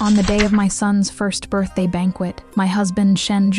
On the day of my son's first birthday banquet, my husband Shen,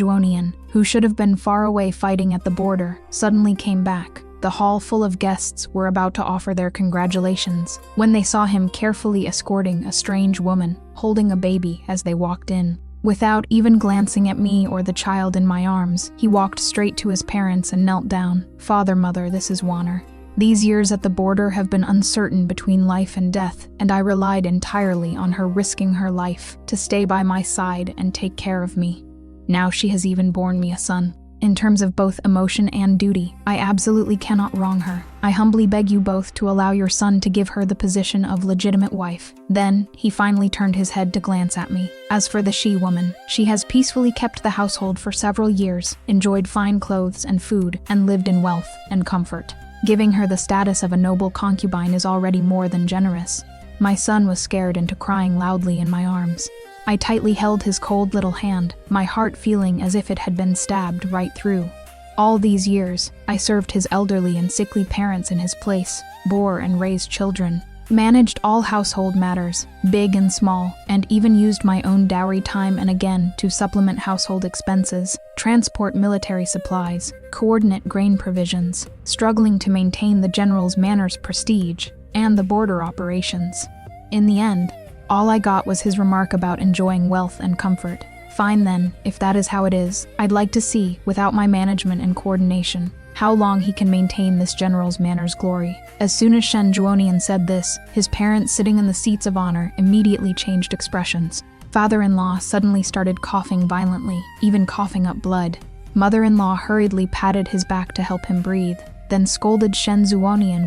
who should have been far away fighting at the border, suddenly came back. The hall full of guests were about to offer their congratulations when they saw him carefully escorting a strange woman holding a baby as they walked in. Without even glancing at me or the child in my arms, he walked straight to his parents and knelt down. "Father, mother, this is Warner. These years at the border have been uncertain between life and death, and I relied entirely on her risking her life to stay by my side and take care of me. Now she has even borne me a son. In terms of both emotion and duty, I absolutely cannot wrong her. I humbly beg you both to allow your son to give her the position of legitimate wife." Then, he finally turned his head to glance at me. As for the she-woman, she has peacefully kept the household for several years, enjoyed fine clothes and food, and lived in wealth and comfort. Giving her the status of a noble concubine is already more than generous. My son was scared into crying loudly in my arms. I tightly held his cold little hand, my heart feeling as if it had been stabbed right through. All these years, I served his elderly and sickly parents in his place, bore and raised children, managed all household matters, big and small, and even used my own dowry time and again to supplement household expenses, transport military supplies, coordinate grain provisions, struggling to maintain the general's manor's prestige, and the border operations. In the end, all I got was his remark about enjoying wealth and comfort. Fine then, if that is how it is, I'd like to see, without my management and coordination, how long he can maintain this general's manor's glory. As soon as Shen said this, his parents sitting in the seats of honor immediately changed expressions. Father-in-law suddenly started coughing violently, even coughing up blood. Mother-in-law hurriedly patted his back to help him breathe, then scolded Shen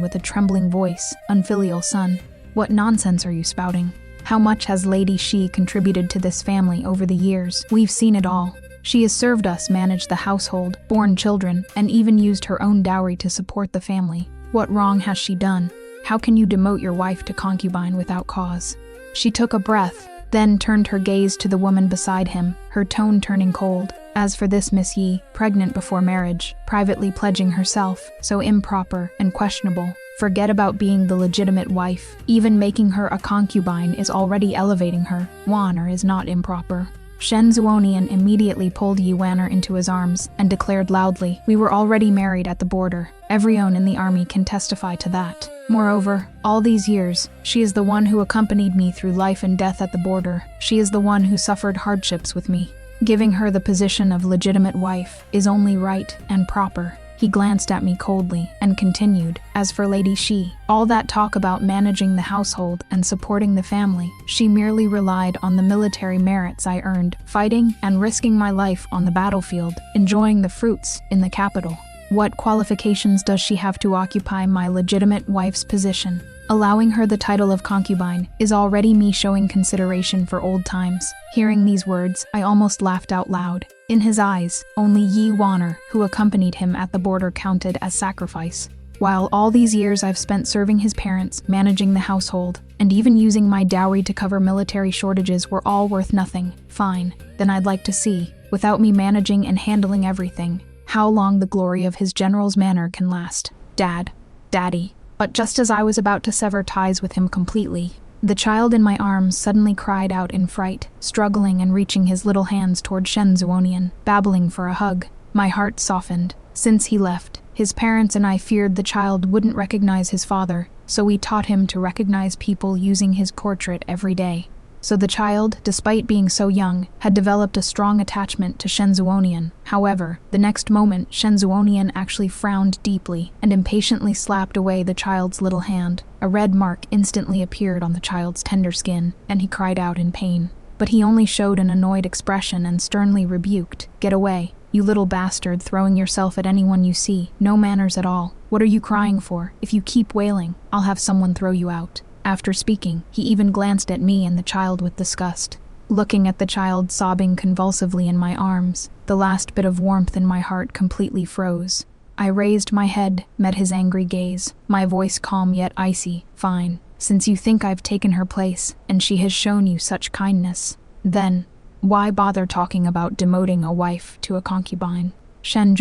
with a trembling voice, "Unfilial son, what nonsense are you spouting? How much has Lady She contributed to this family over the years? We've seen it all. She has served us, managed the household, borne children, and even used her own dowry to support the family. What wrong has she done? How can you demote your wife to concubine without cause?" She took a breath, then turned her gaze to the woman beside him, her tone turning cold. "As for this Miss Yi, pregnant before marriage, privately pledging herself, so improper and questionable. Forget about being the legitimate wife. Even making her a concubine is already elevating her. Warner is not improper." Shen immediately pulled Yi Warner into his arms and declared loudly, "We were already married at the border. Everyone in the army can testify to that. Moreover, all these years, she is the one who accompanied me through life and death at the border. She is the one who suffered hardships with me. Giving her the position of legitimate wife is only right and proper." He glanced at me coldly and continued, "As for Lady She, all that talk about managing the household and supporting the family, she merely relied on the military merits I earned, fighting and risking my life on the battlefield, enjoying the fruits in the capital. What qualifications does she have to occupy my legitimate wife's position? Allowing her the title of concubine is already me showing consideration for old times." Hearing these words, I almost laughed out loud. In his eyes, only Yi Warner, who accompanied him at the border, counted as sacrifice. While all these years I've spent serving his parents, managing the household, and even using my dowry to cover military shortages were all worth nothing. Fine, then I'd like to see, without me managing and handling everything, how long the glory of his general's manor can last. Daddy. But just as I was about to sever ties with him completely, the child in my arms suddenly cried out in fright, struggling and reaching his little hands toward Shen, babbling for a hug. My heart softened. Since he left, his parents and I feared the child wouldn't recognize his father, so we taught him to recognize people using his portrait every day. So the child, despite being so young, had developed a strong attachment to Shen. However, the next moment, Shen actually frowned deeply and impatiently slapped away the child's little hand. A red mark instantly appeared on the child's tender skin, and he cried out in pain. But he only showed an annoyed expression and sternly rebuked, "Get away, you little bastard, throwing yourself at anyone you see. No manners at all. What are you crying for? If you keep wailing, I'll have someone throw you out." After speaking, he even glanced at me and the child with disgust. Looking at the child sobbing convulsively in my arms, the last bit of warmth in my heart completely froze. I raised my head, met his angry gaze, my voice calm yet icy. "Fine, since you think I've taken her place, and she has shown you such kindness, then why bother talking about demoting a wife to a concubine? Shen,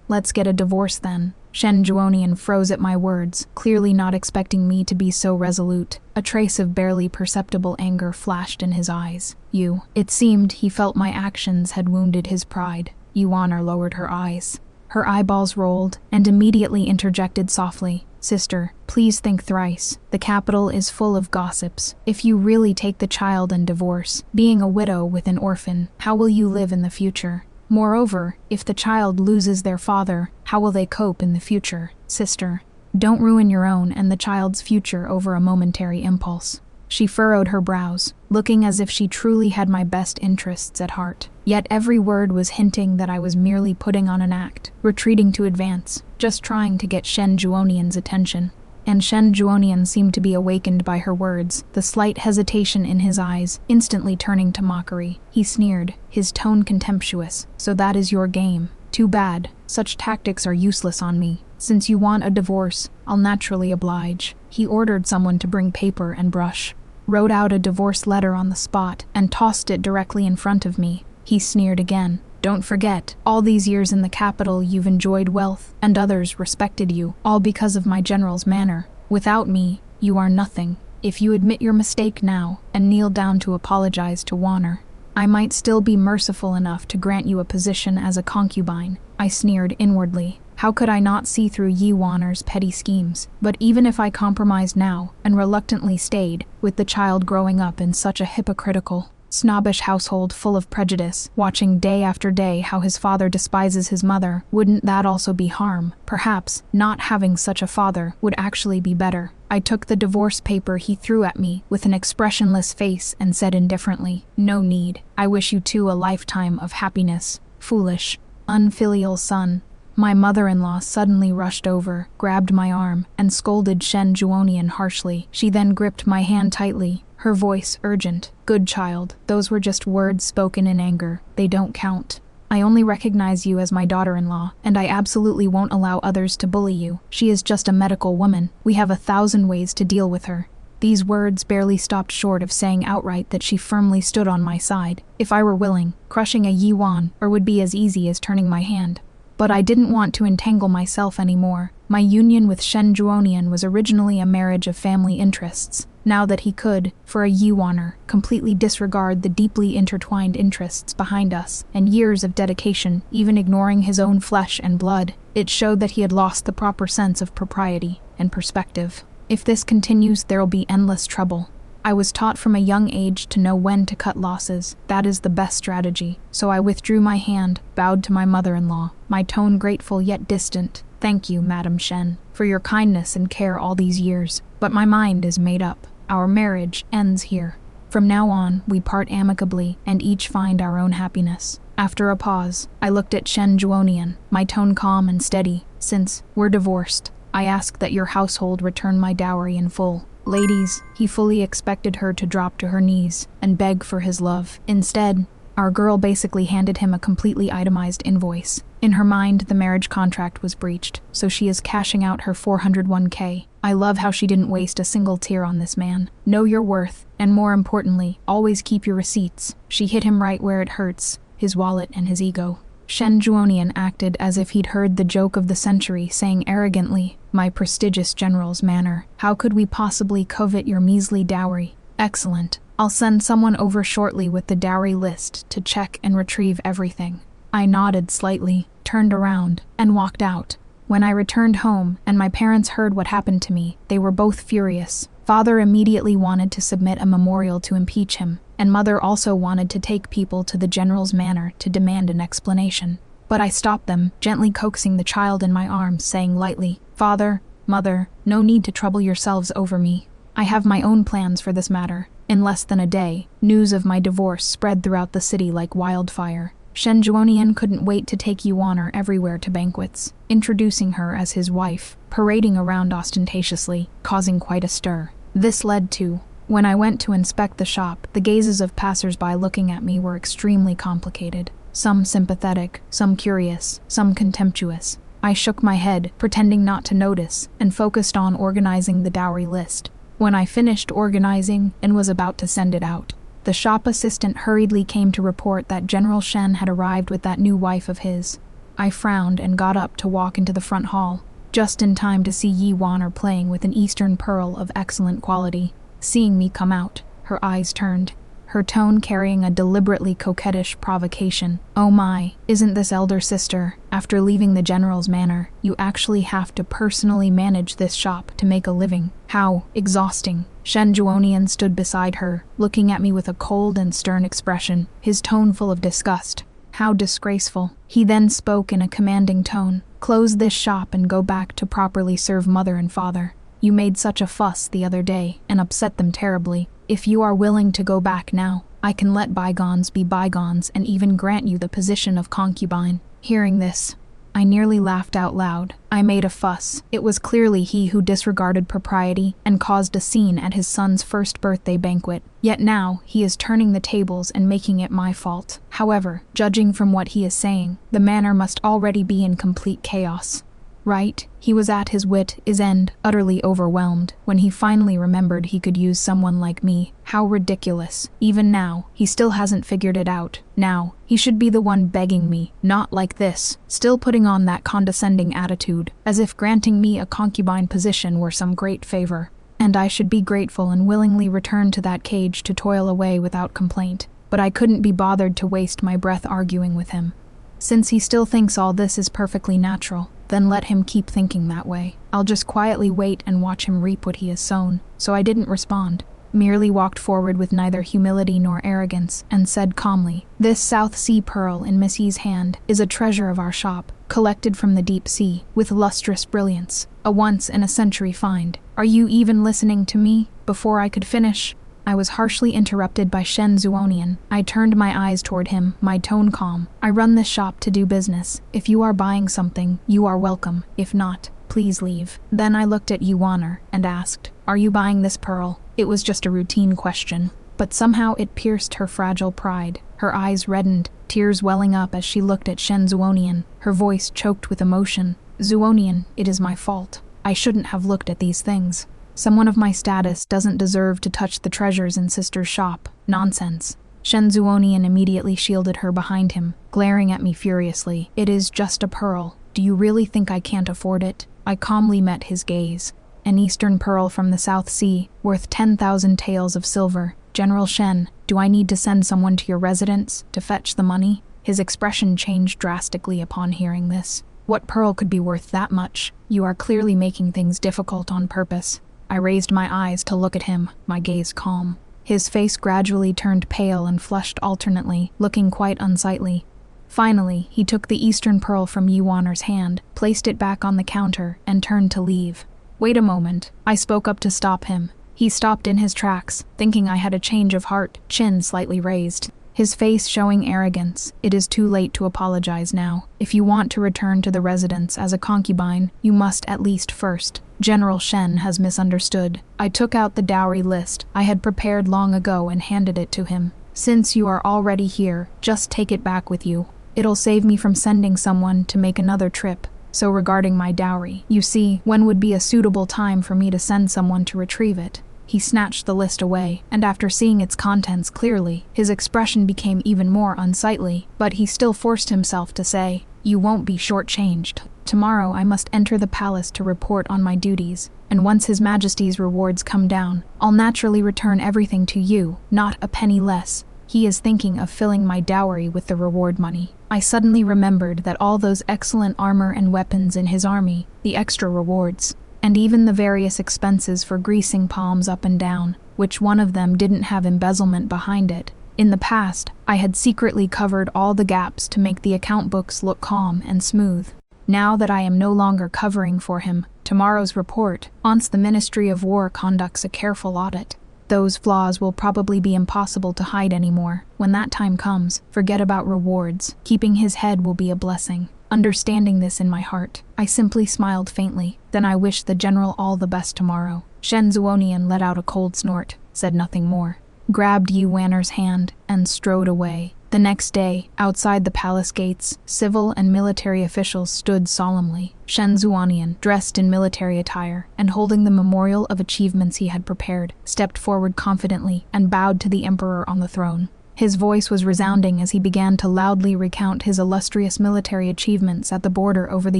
let's get a divorce then. Shen Juonian froze at my words, clearly not expecting me to be so resolute. A trace of barely perceptible anger flashed in his eyes. You. It seemed he felt my actions had wounded his pride. Yuaner lowered her eyes. Her eyeballs rolled, and immediately interjected softly. Sister, please think thrice. The capital is full of gossips. If you really take the child and divorce, being a widow with an orphan, how will you live in the future? Moreover, if the child loses their father, how will they cope in the future? Sister, don't ruin your own and the child's future over a momentary impulse. She furrowed her brows, looking as if she truly had my best interests at heart. Yet every word was hinting that I was merely putting on an act, retreating to advance, just trying to get Shen Juonian's attention. And Shen Juonian seemed to be awakened by her words, the slight hesitation in his eyes instantly turning to mockery. He sneered, his tone contemptuous. So that is your game. Too bad. Such tactics are useless on me. Since you want a divorce, I'll naturally oblige. He ordered someone to bring paper and brush, wrote out a divorce letter on the spot, and tossed it directly in front of me. He sneered again. Don't forget, all these years in the capital you've enjoyed wealth, and others respected you, all because of my general's manner. Without me, you are nothing. If you admit your mistake now, and kneel down to apologize to Warner, I might still be merciful enough to grant you a position as a concubine. I sneered inwardly. How could I not see through Yi Warner's petty schemes? But even if I compromised now, and reluctantly stayed, with the child growing up in such a hypocritical, snobbish household full of prejudice, watching day after day how his father despises his mother, wouldn't that also be harm? Perhaps not having such a father would actually be better. I took the divorce paper he threw at me with an expressionless face and said indifferently, "No need. I wish you two a lifetime of happiness. Foolish, unfilial son." My mother-in-law suddenly rushed over, grabbed my arm, and scolded Shen Juonian harshly. She then gripped my hand tightly, her voice urgent. "Good child, those were just words spoken in anger. They don't count. I only recognize you as my daughter-in-law, and I absolutely won't allow others to bully you. She is just a medical woman. We have 1,000 ways to deal with her." These words barely stopped short of saying outright that she firmly stood on my side. If I were willing, crushing a Yuan would be as easy as turning my hand. But I didn't want to entangle myself anymore. My union with Shen Juonian was originally a marriage of family interests. Now that he could, for a Yuaner, completely disregard the deeply intertwined interests behind us, and years of dedication, even ignoring his own flesh and blood, it showed that he had lost the proper sense of propriety and perspective. If this continues, there'll be endless trouble. I was taught from a young age to know when to cut losses. That is the best strategy. So I withdrew my hand, bowed to my mother-in-law, my tone grateful yet distant. "Thank you, Madam Shen, for your kindness and care all these years. But my mind is made up. Our marriage ends here. From now on, we part amicably and each find our own happiness." After a pause, I looked at Shen Juonian, my tone calm and steady. "Since we're divorced, I ask that your household return my dowry in full." Ladies, he fully expected her to drop to her knees and beg for his love. Instead, our girl basically handed him a completely itemized invoice. In her mind, the marriage contract was breached, so she is cashing out her 401k. I love how she didn't waste a single tear on this man. Know your worth, and more importantly, always keep your receipts. She hit him right where it hurts, his wallet and his ego. Shen Juonian acted as if he'd heard the joke of the century, saying arrogantly, "My prestigious general's manner. How could we possibly covet your measly dowry? Excellent. I'll send someone over shortly with the dowry list to check and retrieve everything." I nodded slightly, turned around, and walked out. When I returned home and my parents heard what happened to me, they were both furious. Father immediately wanted to submit a memorial to impeach him, and Mother also wanted to take people to the general's manor to demand an explanation. But I stopped them, gently coaxing the child in my arms, saying lightly, "Father, Mother, no need to trouble yourselves over me. I have my own plans for this matter." In less than a day, news of my divorce spread throughout the city like wildfire. Shen Juonian couldn't wait to take Yuaner everywhere to banquets, introducing her as his wife, parading around ostentatiously, causing quite a stir. This led to, when I went to inspect the shop, the gazes of passers-by looking at me were extremely complicated. Some sympathetic, some curious, some contemptuous. I shook my head, pretending not to notice, and focused on organizing the dowry list. When I finished organizing and was about to send it out, the shop assistant hurriedly came to report that General Shen had arrived with that new wife of his. I frowned and got up to walk into the front hall. just in time to see Yi Waner playing with an Eastern pearl of excellent quality. Seeing me come out, her eyes turned, her tone carrying a deliberately coquettish provocation. "Oh my, isn't this elder sister? After leaving the general's manor, you actually have to personally manage this shop to make a living. How exhausting." Shen Juonian stood beside her, looking at me with a cold and stern expression, his tone full of disgust. "How disgraceful." He then spoke in a commanding tone. "Close this shop and go back to properly serve mother and father. You made such a fuss the other day and upset them terribly. If you are willing to go back now, I can let bygones be bygones and even grant you the position of concubine." Hearing this, I nearly laughed out loud. I made a fuss. It was clearly he who disregarded propriety and caused a scene at his son's first birthday banquet. Yet now, he is turning the tables and making it my fault. However, judging from what he is saying, the manor must already be in complete chaos. Right? He was at his wit's end, utterly overwhelmed, when he finally remembered he could use someone like me. How ridiculous. Even now, he still hasn't figured it out. Now, he should be the one begging me, not like this, still putting on that condescending attitude, as if granting me a concubine position were some great favor. And I should be grateful and willingly return to that cage to toil away without complaint. But I couldn't be bothered to waste my breath arguing with him. Since he still thinks all this is perfectly natural, then let him keep thinking that way. I'll just quietly wait and watch him reap what he has sown. So I didn't respond, merely walked forward with neither humility nor arrogance, and said calmly, "This South Sea pearl in Miss Yi's hand is a treasure of our shop, collected from the deep sea, with lustrous brilliance, a once-in-a-century find. Are you even listening to me?" Before I could finish, I was harshly interrupted by Shen Juonian. I turned my eyes toward him, my tone calm. "I run this shop to do business. If you are buying something, you are welcome. If not, please leave." Then I looked at Yi Waner and asked, "Are you buying this pearl?" It was just a routine question, but somehow it pierced her fragile pride. Her eyes reddened, tears welling up as she looked at Shen Juonian, her voice choked with emotion. "Juonian, it is my fault. I shouldn't have looked at these things. Someone of my status doesn't deserve to touch the treasures in sister's shop. Nonsense." Shen Juonian immediately shielded her behind him, glaring at me furiously. "It is just a pearl. Do you really think I can't afford it?" I calmly met his gaze. "An Eastern pearl from the South Sea, worth 10,000 taels of silver. General Shen, do I need to send someone to your residence to fetch the money?" His expression changed drastically upon hearing this. "What pearl could be worth that much? You are clearly making things difficult on purpose." I raised my eyes to look at him, my gaze calm. His face gradually turned pale and flushed alternately, looking quite unsightly. Finally, he took the Eastern pearl from Yi Waner's hand, placed it back on the counter, and turned to leave. "Wait a moment," I spoke up to stop him. He stopped in his tracks, thinking I had a change of heart, chin slightly raised, his face showing arrogance. "It is too late to apologize now. If you want to return to the residence as a concubine, you must at least first. General Shen has misunderstood." I took out the dowry list I had prepared long ago and handed it to him. "Since you are already here, just take it back with you. It'll save me from sending someone to make another trip. So regarding my dowry, you see, when would be a suitable time for me to send someone to retrieve it?" He snatched the list away, and after seeing its contents clearly, his expression became even more unsightly, but he still forced himself to say, "You won't be shortchanged. Tomorrow I must enter the palace to report on my duties, and once His Majesty's rewards come down, I'll naturally return everything to you, not a penny less." He is thinking of filling my dowry with the reward money. I suddenly remembered that all those excellent armor and weapons in his army, the extra rewards, and even the various expenses for greasing palms up and down, which one of them didn't have embezzlement behind it. In the past, I had secretly covered all the gaps to make the account books look calm and smooth. Now that I am no longer covering for him, tomorrow's report, once the Ministry of War conducts a careful audit, those flaws will probably be impossible to hide anymore. When that time comes, forget about rewards. Keeping his head will be a blessing. Understanding this in my heart, I simply smiled faintly. Then I wished the general all the best tomorrow. Shen Juonian let out a cold snort, said nothing more, grabbed Yi Waner's hand, and strode away. The next day, outside the palace gates, civil and military officials stood solemnly. Shen Juonian, dressed in military attire and holding the memorial of achievements he had prepared, stepped forward confidently and bowed to the emperor on the throne. His voice was resounding as he began to loudly recount his illustrious military achievements at the border over the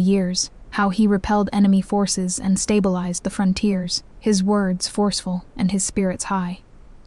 years. how he repelled enemy forces and stabilized the frontiers, his words forceful and his spirits high.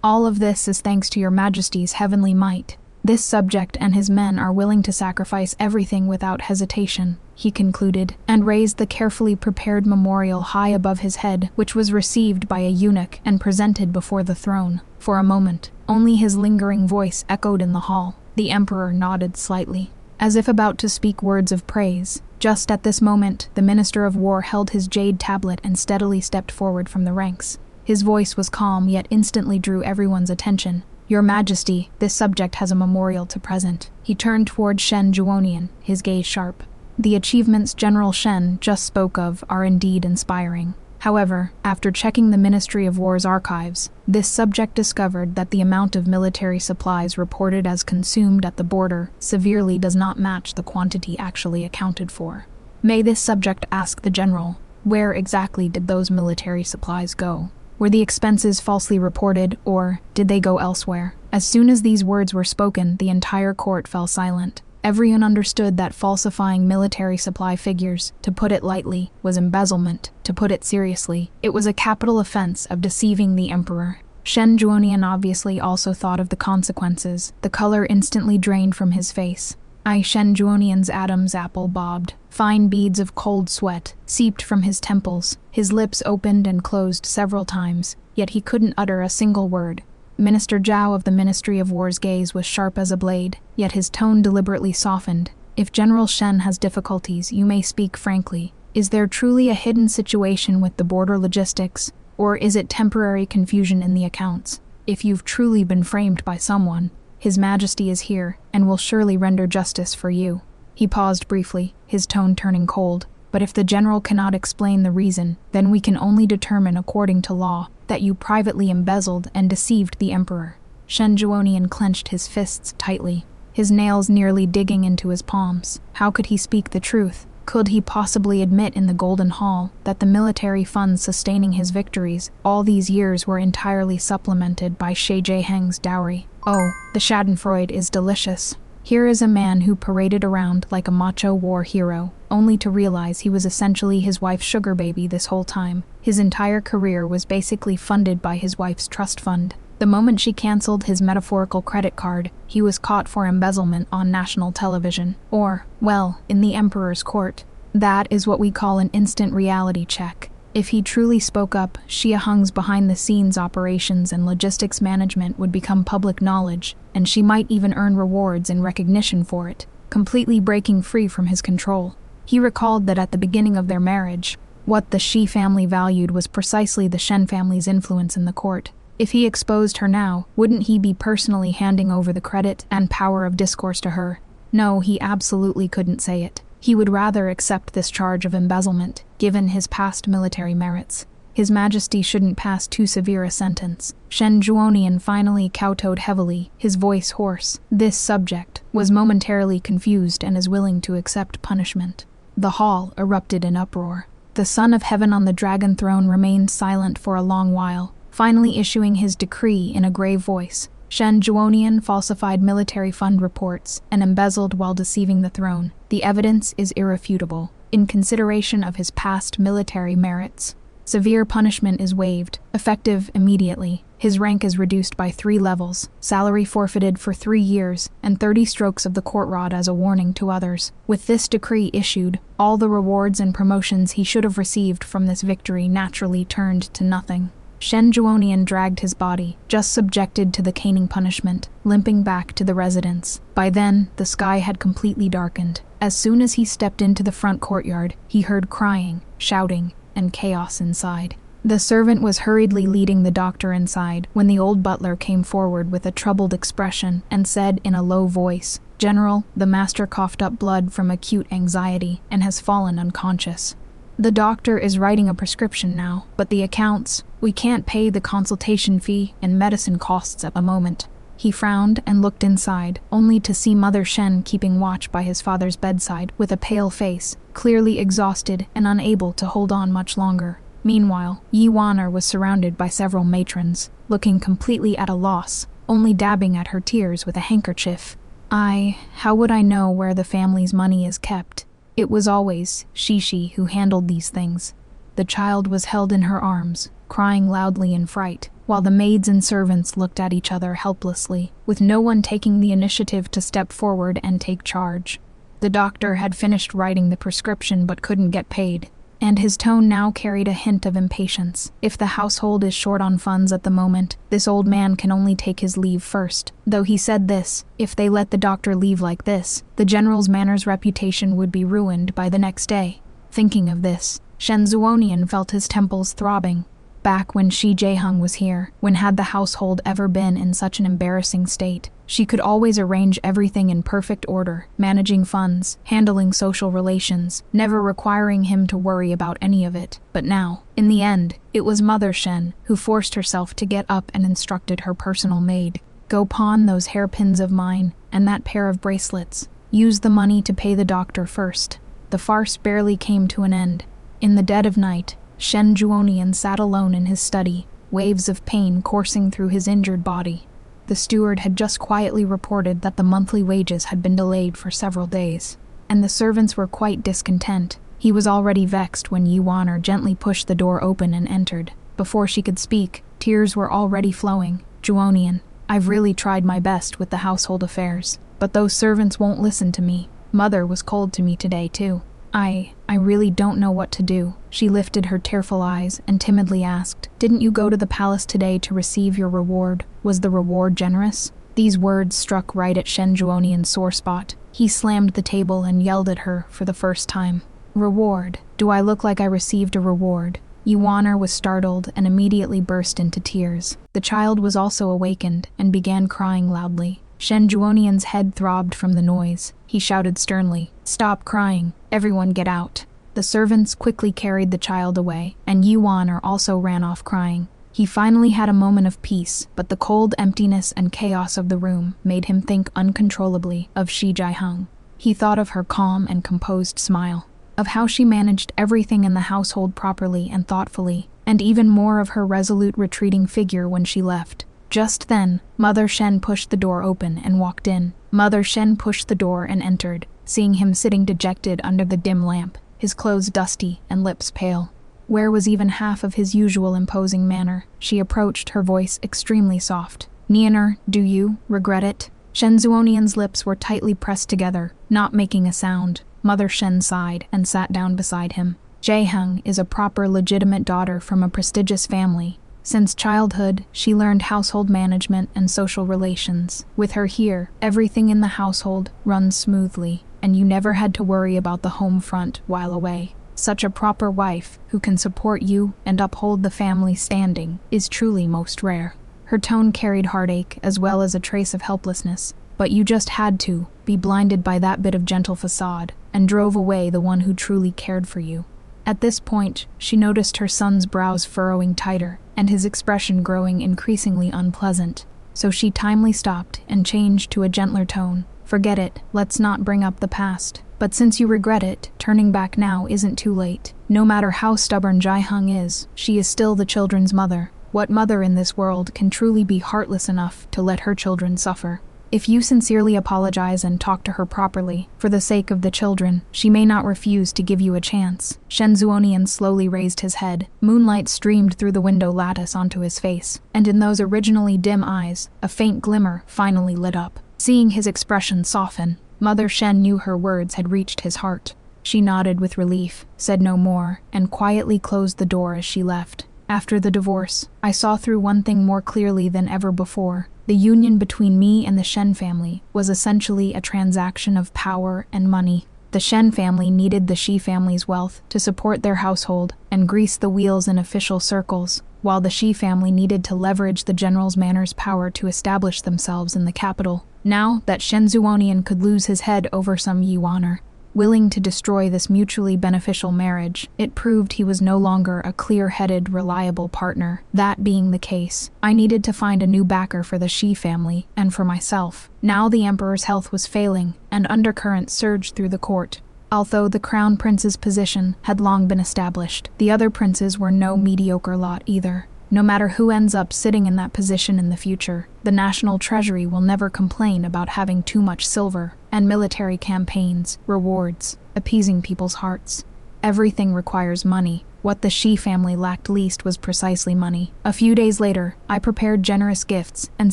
All of this is thanks to your majesty's heavenly might. This subject and his men are willing to sacrifice everything without hesitation, he concluded, and raised the carefully prepared memorial high above his head, which was received by a eunuch and presented before the throne. For a moment, only his lingering voice echoed in the hall. The emperor nodded slightly, as if about to speak words of praise. Just at this moment, the Minister of War held his jade tablet and steadily stepped forward from the ranks. His voice was calm, yet instantly drew everyone's attention. Your Majesty, this subject has a memorial to present. He turned toward Shen Juonian, his gaze sharp. The achievements General Shen just spoke of are indeed inspiring. However, after checking the Ministry of War's archives, this subject discovered that the amount of military supplies reported as consumed at the border severely does not match the quantity actually accounted for. May this subject ask the general, where exactly did those military supplies go? Were the expenses falsely reported, or did they go elsewhere? As soon as these words were spoken, the entire court fell silent. Everyone understood that falsifying military supply figures, to put it lightly, was embezzlement. To put it seriously, it was a capital offense of deceiving the emperor. Shen Juonian obviously also thought of the consequences. The color instantly drained from his face. Shen Juonian's Adam's apple bobbed. Fine beads of cold sweat seeped from his temples. His lips opened and closed several times, yet he couldn't utter a single word. Minister Zhao of the Ministry of War's gaze was sharp as a blade, yet his tone deliberately softened. If General Shen has difficulties, you may speak frankly. Is there truly a hidden situation with the border logistics, or is it temporary confusion in the accounts? If you've truly been framed by someone, His Majesty is here, and will surely render justice for you. He paused briefly, his tone turning cold. But if the general cannot explain the reason, then we can only determine according to law that you privately embezzled and deceived the emperor. Shen Juonian clenched his fists tightly, his nails nearly digging into his palms. How could he speak the truth? Could he possibly admit in the Golden Hall that the military funds sustaining his victories all these years were entirely supplemented by Shi Jaiheng's dowry? Oh, the schadenfreude is delicious. Here is a man who paraded around like a macho war hero, only to realize he was essentially his wife's sugar baby this whole time. His entire career was basically funded by his wife's trust fund. The moment she canceled his metaphorical credit card, he was caught for embezzlement on national television. Or, well, in the emperor's court. That is what we call an instant reality check. If he truly spoke up, Xia Heng's behind-the-scenes operations and logistics management would become public knowledge, and she might even earn rewards and recognition for it, completely breaking free from his control. He recalled that at the beginning of their marriage, what the Shi family valued was precisely the Shen family's influence in the court. If he exposed her now, wouldn't he be personally handing over the credit and power of discourse to her? No, he absolutely couldn't say it. He would rather accept this charge of embezzlement, given his past military merits. His Majesty shouldn't pass too severe a sentence. Shen Juonian finally kowtowed heavily, his voice hoarse. This subject was momentarily confused and is willing to accept punishment. The hall erupted in uproar. The Son of Heaven on the dragon throne remained silent for a long while, finally issuing his decree in a grave voice. Shen Juonian falsified military fund reports and embezzled while deceiving the throne. The evidence is irrefutable. In consideration of his past military merits, severe punishment is waived, effective immediately. His rank is reduced by 3 levels, salary forfeited for 3 years, and 30 strokes of the court rod as a warning to others. With this decree issued, all the rewards and promotions he should have received from this victory naturally turned to nothing. Shen Juonian dragged his body, just subjected to the caning punishment, limping back to the residence. By then, the sky had completely darkened. As soon as he stepped into the front courtyard, he heard crying, shouting, and chaos inside. The servant was hurriedly leading the doctor inside when the old butler came forward with a troubled expression and said in a low voice, "General, the master coughed up blood from acute anxiety and has fallen unconscious. The doctor is writing a prescription now, but the accounts, we can't pay the consultation fee and medicine costs at the moment." He frowned and looked inside, only to see Mother Shen keeping watch by his father's bedside with a pale face, clearly exhausted and unable to hold on much longer. Meanwhile, Yi Waner was surrounded by several matrons, looking completely at a loss, only dabbing at her tears with a handkerchief. How would I know where the family's money is kept? It was always Shishi who handled these things. The child was held in her arms, crying loudly in fright, while the maids and servants looked at each other helplessly, with no one taking the initiative to step forward and take charge. The doctor had finished writing the prescription but couldn't get paid, and his tone now carried a hint of impatience. If the household is short on funds at the moment, this old man can only take his leave first. Though he said this, if they let the doctor leave like this, the general's manor's reputation would be ruined by the next day. Thinking of this, Shen Zuonian felt his temples throbbing. Back when Shi Jaehung was here, when had the household ever been in such an embarrassing state? She could always arrange everything in perfect order, managing funds, handling social relations, never requiring him to worry about any of it. But now, in the end, it was Mother Shen who forced herself to get up and instructed her personal maid. Go pawn those hairpins of mine, and that pair of bracelets. Use the money to pay the doctor first. The farce barely came to an end. In the dead of night, Shen Juonian sat alone in his study, waves of pain coursing through his injured body. The steward had just quietly reported that the monthly wages had been delayed for several days, and the servants were quite discontent. He was already vexed when Yuaner gently pushed the door open and entered. Before she could speak, tears were already flowing. Juonian, I've really tried my best with the household affairs, but those servants won't listen to me. Mother was cold to me today, too. I really don't know what to do. She lifted her tearful eyes and timidly asked, Didn't you go to the palace today to receive your reward? Was the reward generous? These words struck right at Shen Juonian's sore spot. He slammed the table and yelled at her for the first time. Reward? Do I look like I received a reward? Yuaner was startled and immediately burst into tears. The child was also awakened and began crying loudly. Shen Juonian's head throbbed from the noise. He shouted sternly, Stop crying. Everyone get out. The servants quickly carried the child away, and Yuaner also ran off crying. He finally had a moment of peace, but the cold emptiness and chaos of the room made him think uncontrollably of Shi Jaehung. He thought of her calm and composed smile, of how she managed everything in the household properly and thoughtfully, and even more of her resolute retreating figure when she left. Just then, Mother Shen pushed the door open and walked in. Mother Shen pushed the door and entered, seeing him sitting dejected under the dim lamp, his clothes dusty and lips pale. Where was even half of his usual imposing manner? She approached, her voice extremely soft. Nianer, do you regret it? Shen Zuonian's lips were tightly pressed together, not making a sound. Mother Shen sighed and sat down beside him. Jaehung is a proper legitimate daughter from a prestigious family. Since childhood, she learned household management and social relations. With her here, everything in the household runs smoothly, and you never had to worry about the home front while away. Such a proper wife, who can support you and uphold the family standing, is truly most rare. Her tone carried heartache as well as a trace of helplessness, but you just had to be blinded by that bit of gentle facade, and drove away the one who truly cared for you. At this point, she noticed her son's brows furrowing tighter, and his expression growing increasingly unpleasant. So she timely stopped and changed to a gentler tone. Forget it, let's not bring up the past. But since you regret it, turning back now isn't too late. No matter how stubborn Jaehung is, she is still the children's mother. What mother in this world can truly be heartless enough to let her children suffer? If you sincerely apologize and talk to her properly, for the sake of the children, she may not refuse to give you a chance. Shen Zuonian slowly raised his head. Moonlight streamed through the window lattice onto his face, and in those originally dim eyes, a faint glimmer finally lit up. Seeing his expression soften, Mother Shen knew her words had reached his heart. She nodded with relief, said no more, and quietly closed the door as she left. After the divorce, I saw through one thing more clearly than ever before. The union between me and the Shen family was essentially a transaction of power and money. The Shen family needed the Shi family's wealth to support their household and grease the wheels in official circles, while the Shi family needed to leverage the general's manor's power to establish themselves in the capital. Now that Shen Zuonian could lose his head over some Yuaner, willing to destroy this mutually beneficial marriage, it proved he was no longer a clear-headed, reliable partner. That being the case, I needed to find a new backer for the Shi family, and for myself. Now the emperor's health was failing, and undercurrents surged through the court. Although the crown prince's position had long been established, the other princes were no mediocre lot either. No matter who ends up sitting in that position in the future, the national treasury will never complain about having too much silver, and military campaigns, rewards, appeasing people's hearts. Everything requires money. What the Shi family lacked least was precisely money. A few days later, I prepared generous gifts and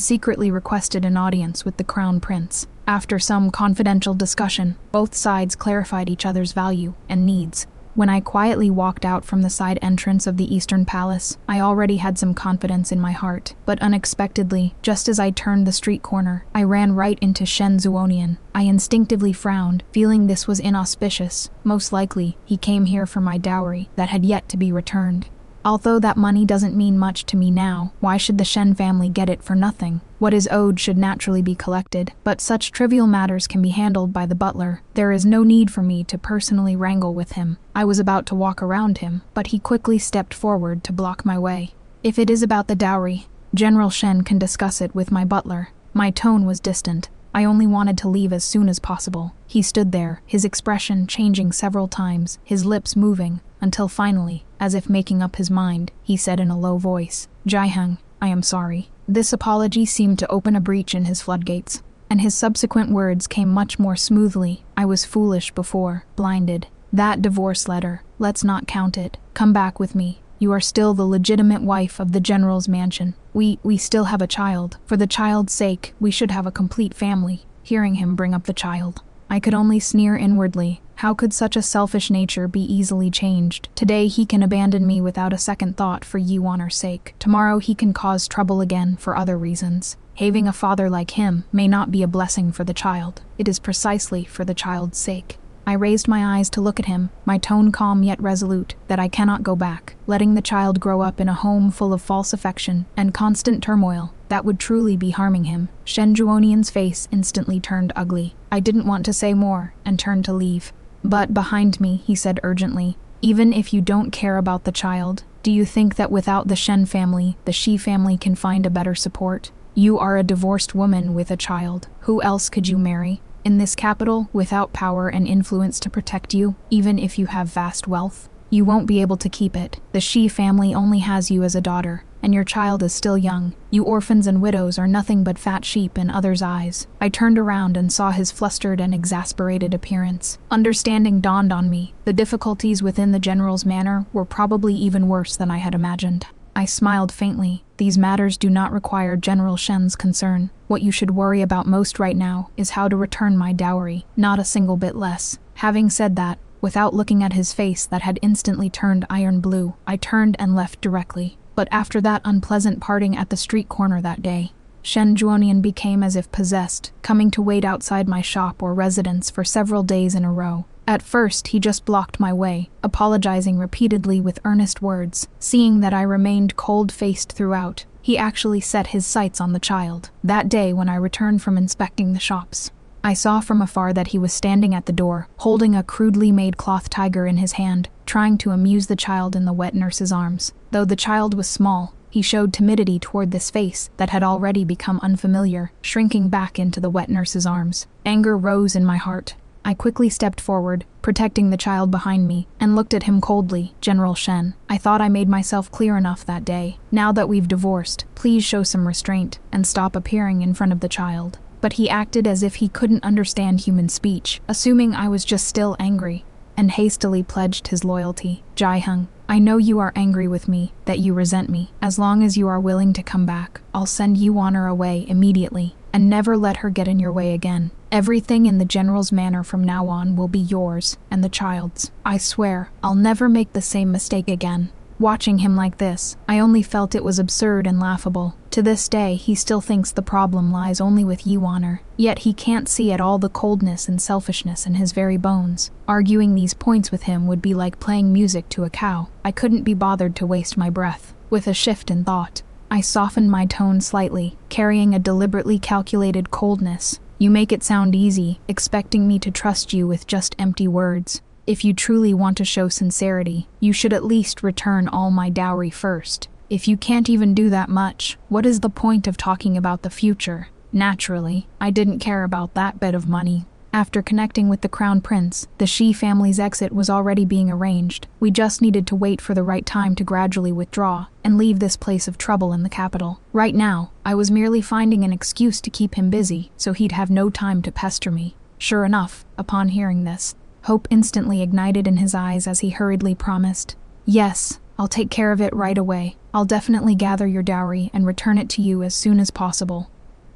secretly requested an audience with the crown prince. After some confidential discussion, both sides clarified each other's value and needs. When I quietly walked out from the side entrance of the Eastern Palace, I already had some confidence in my heart. But unexpectedly, just as I turned the street corner, I ran right into Shen Zuonian. I instinctively frowned, feeling this was inauspicious. Most likely, he came here for my dowry that had yet to be returned. Although that money doesn't mean much to me now, why should the Shen family get it for nothing? What is owed should naturally be collected, but such trivial matters can be handled by the butler. There is no need for me to personally wrangle with him. I was about to walk around him, but he quickly stepped forward to block my way. If it is about the dowry, General Shen can discuss it with my butler. My tone was distant. I only wanted to leave as soon as possible. He stood there, his expression changing several times, his lips moving, until finally, as if making up his mind, he said in a low voice, "Jaiheng, I am sorry." This apology seemed to open a breach in his floodgates, and his subsequent words came much more smoothly. "I was foolish before, blinded. That divorce letter, let's not count it. Come back with me. You are still the legitimate wife of the general's mansion. We still have a child. For the child's sake, we should have a complete family." Hearing him bring up the child, I could only sneer inwardly. How could such a selfish nature be easily changed? Today he can abandon me without a second thought for Yuaner's sake. Tomorrow he can cause trouble again for other reasons. Having a father like him may not be a blessing for the child. It is precisely for the child's sake. I raised my eyes to look at him, my tone calm yet resolute, that I cannot go back. Letting the child grow up in a home full of false affection and constant turmoil, that would truly be harming him. Shen Juonian's face instantly turned ugly. I didn't want to say more and turned to leave. But behind me, he said urgently, "Even if you don't care about the child, do you think that without the Shen family, the Shi family can find a better support? You are a divorced woman with a child. Who else could you marry? In this capital, without power and influence to protect you, even if you have vast wealth, you won't be able to keep it. The Shi family only has you as a daughter, and your child is still young. You orphans and widows are nothing but fat sheep in others' eyes." I turned around and saw his flustered and exasperated appearance. Understanding dawned on me. The difficulties within the general's manor were probably even worse than I had imagined. I smiled faintly. These matters do not require General Shen's concern. What you should worry about most right now is how to return my dowry, not a single bit less. Having said that, without looking at his face that had instantly turned iron blue, I turned and left directly. But after that unpleasant parting at the street corner that day, Shen Juonian became as if possessed, coming to wait outside my shop or residence for several days in a row. At first, he just blocked my way, apologizing repeatedly with earnest words. Seeing that I remained cold-faced throughout, he actually set his sights on the child. That day, when I returned from inspecting the shops, I saw from afar that he was standing at the door, holding a crudely made cloth tiger in his hand, trying to amuse the child in the wet nurse's arms. Though the child was small, he showed timidity toward this face that had already become unfamiliar, shrinking back into the wet nurse's arms. Anger rose in my heart. I quickly stepped forward, protecting the child behind me, and looked at him coldly. "General Shen, I thought I made myself clear enough that day. Now that we've divorced, please show some restraint and stop appearing in front of the child." But he acted as if he couldn't understand human speech, assuming I was just still angry, and hastily pledged his loyalty. "Jaiheng, I know you are angry with me, that you resent me. As long as you are willing to come back, I'll send Yuaner away immediately, and never let her get in your way again. Everything in the general's manor from now on will be yours and the child's. I swear, I'll never make the same mistake again." Watching him like this, I only felt it was absurd and laughable. To this day, he still thinks the problem lies only with Yuaner, yet he can't see at all the coldness and selfishness in his very bones. Arguing these points with him would be like playing music to a cow. I couldn't be bothered to waste my breath. With a shift in thought, I softened my tone slightly, carrying a deliberately calculated coldness. "You make it sound easy, expecting me to trust you with just empty words. If you truly want to show sincerity, you should at least return all my dowry first. If you can't even do that much, what is the point of talking about the future?" Naturally, I didn't care about that bit of money. After connecting with the Crown Prince, the Shi family's exit was already being arranged. We just needed to wait for the right time to gradually withdraw and leave this place of trouble in the capital. Right now, I was merely finding an excuse to keep him busy, so he'd have no time to pester me. Sure enough, upon hearing this, Hope instantly ignited in his eyes as he hurriedly promised, "Yes, I'll take care of it right away. I'll definitely gather your dowry and return it to you as soon as possible."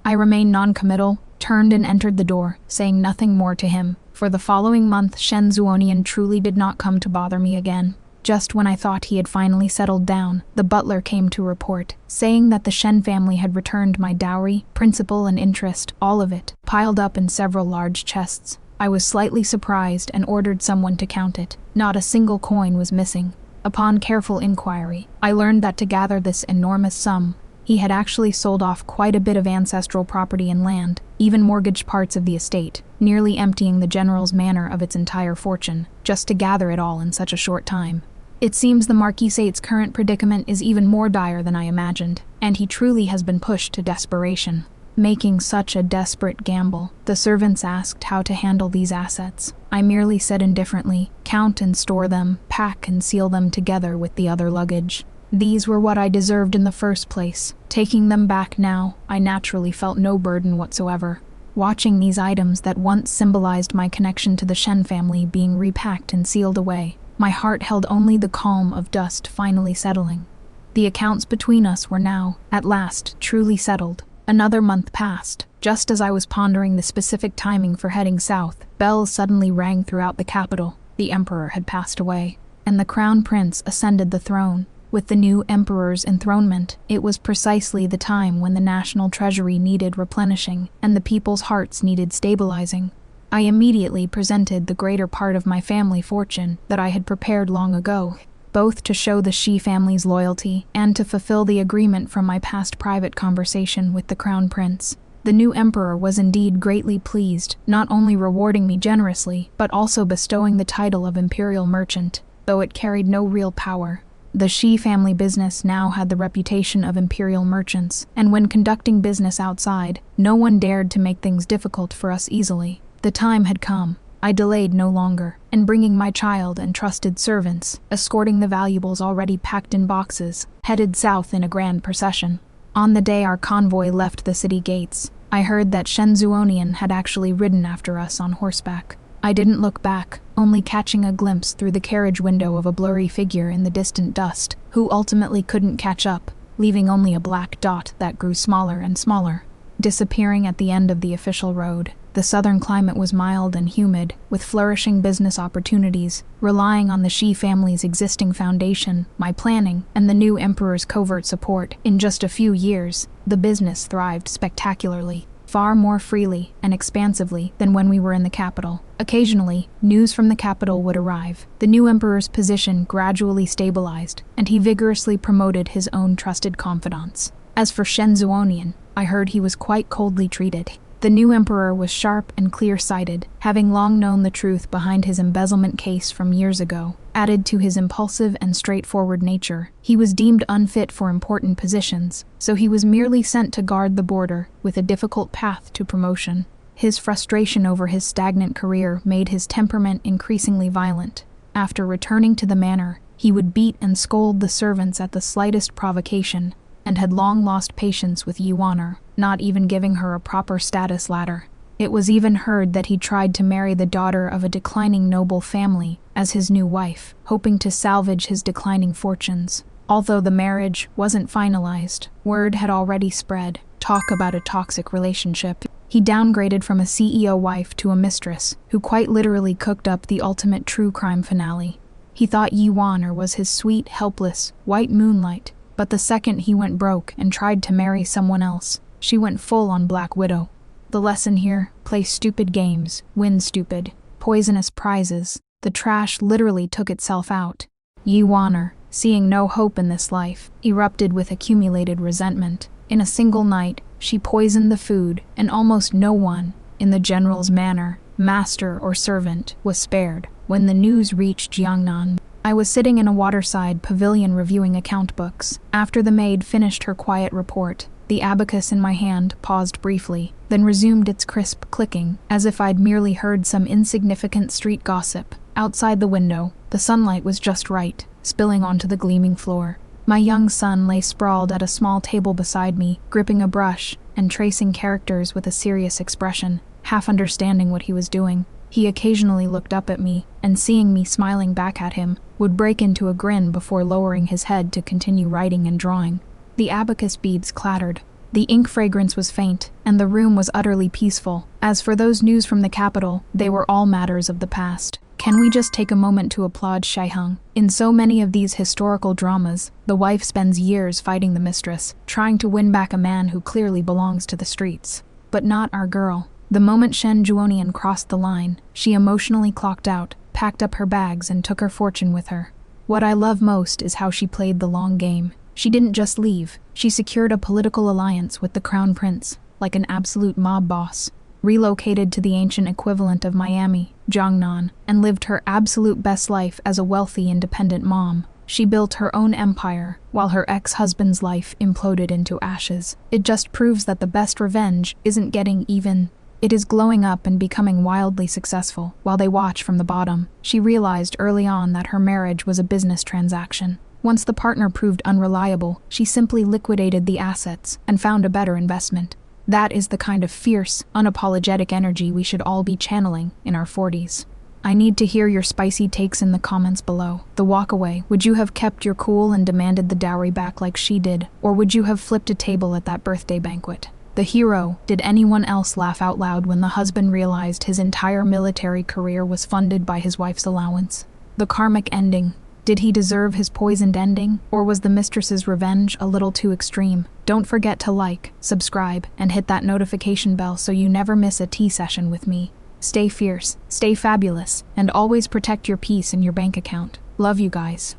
I remained non-committal, turned and entered the door, saying nothing more to him. For the following month, Shen Zuonian truly did not come to bother me again. Just when I thought he had finally settled down, the butler came to report, saying that the Shen family had returned my dowry, principal and interest, all of it, piled up in several large chests. I was slightly surprised and ordered someone to count it. Not a single coin was missing. Upon careful inquiry, I learned that to gather this enormous sum, he had actually sold off quite a bit of ancestral property and land, even mortgaged parts of the estate, nearly emptying the general's manor of its entire fortune, just to gather it all in such a short time. It seems the Marquisate's current predicament is even more dire than I imagined, and he truly has been pushed to desperation. Making such a desperate gamble, the servants asked how to handle these assets. I merely said indifferently, count and store them, pack and seal them together with the other luggage. These were what I deserved in the first place. Taking them back now, I naturally felt no burden whatsoever. Watching these items that once symbolized my connection to the Shen family being repacked and sealed away, my heart held only the calm of dust finally settling. The accounts between us were now, at last, truly settled. Another month passed. Just as I was pondering the specific timing for heading south, bells suddenly rang throughout the capital. The emperor had passed away, and the crown prince ascended the throne. With the new emperor's enthronement, it was precisely the time when the national treasury needed replenishing and the people's hearts needed stabilizing. I immediately presented the greater part of my family fortune that I had prepared long ago, both to show the Shi family's loyalty and to fulfill the agreement from my past private conversation with the crown prince. The new emperor was indeed greatly pleased, not only rewarding me generously, but also bestowing the title of imperial merchant, though it carried no real power. The Shi family business now had the reputation of imperial merchants, and when conducting business outside, no one dared to make things difficult for us easily. The time had come. I delayed no longer, and bringing my child and trusted servants, escorting the valuables already packed in boxes, headed south in a grand procession. On the day our convoy left the city gates, I heard that Shen Zuonian had actually ridden after us on horseback. I didn't look back, only catching a glimpse through the carriage window of a blurry figure in the distant dust, who ultimately couldn't catch up, leaving only a black dot that grew smaller and smaller, disappearing at the end of the official road. The southern climate was mild and humid, with flourishing business opportunities. Relying on the Shi family's existing foundation, my planning, and the new emperor's covert support, in just a few years, the business thrived spectacularly, far more freely and expansively than when we were in the capital. Occasionally, news from the capital would arrive. The new emperor's position gradually stabilized, and he vigorously promoted his own trusted confidants. As for Shen Zuonian, I heard he was quite coldly treated. The new emperor was sharp and clear-sighted, having long known the truth behind his embezzlement case from years ago. Added to his impulsive and straightforward nature, he was deemed unfit for important positions, so he was merely sent to guard the border, with a difficult path to promotion. His frustration over his stagnant career made his temperament increasingly violent. After returning to the manor, he would beat and scold the servants at the slightest provocation, and had long lost patience with Yuaner, not even giving her a proper status ladder. It was even heard that he tried to marry the daughter of a declining noble family as his new wife, hoping to salvage his declining fortunes. Although the marriage wasn't finalized, word had already spread. Talk about a toxic relationship. He downgraded from a CEO wife to a mistress, who quite literally cooked up the ultimate true crime finale. He thought Yuaner was his sweet, helpless, white moonlight, but the second he went broke and tried to marry someone else, she went full on Black Widow. The lesson here: play stupid games, win stupid, poisonous prizes. The trash literally took itself out. Yuaner, seeing no hope in this life, erupted with accumulated resentment. In a single night, she poisoned the food, and almost no one, in the general's manor, master or servant, was spared. When the news reached Jiangnan, I was sitting in a waterside pavilion reviewing account books. After the maid finished her quiet report, the abacus in my hand paused briefly, then resumed its crisp clicking, as if I'd merely heard some insignificant street gossip. Outside the window, the sunlight was just right, spilling onto the gleaming floor. My young son lay sprawled at a small table beside me, gripping a brush and tracing characters with a serious expression, half understanding what he was doing. He occasionally looked up at me, and seeing me smiling back at him, would break into a grin before lowering his head to continue writing and drawing. The abacus beads clattered. The ink fragrance was faint, and the room was utterly peaceful. As for those news from the capital, they were all matters of the past. Can we just take a moment to applaud Shaiheng? In so many of these historical dramas, the wife spends years fighting the mistress, trying to win back a man who clearly belongs to the streets. But not our girl. The moment Shen Juonian crossed the line, she emotionally clocked out, packed up her bags, and took her fortune with her. What I love most is how she played the long game. She didn't just leave, she secured a political alliance with the crown prince, like an absolute mob boss, relocated to the ancient equivalent of Miami, Jiangnan, and lived her absolute best life as a wealthy, independent mom. She built her own empire, while her ex-husband's life imploded into ashes. It just proves that the best revenge isn't getting even. It is glowing up and becoming wildly successful. While they watch from the bottom, she realized early on that her marriage was a business transaction. Once the partner proved unreliable, she simply liquidated the assets and found a better investment. That is the kind of fierce, unapologetic energy we should all be channeling in our 40s. I need to hear your spicy takes in the comments below. The walkaway, would you have kept your cool and demanded the dowry back like she did, or would you have flipped a table at that birthday banquet? The hero, did anyone else laugh out loud when the husband realized his entire military career was funded by his wife's allowance? The karmic ending. Did he deserve his poisoned ending, or was the mistress's revenge a little too extreme? Don't forget to like, subscribe, and hit that notification bell so you never miss a tea session with me. Stay fierce, stay fabulous, and always protect your peace and your bank account. Love you guys.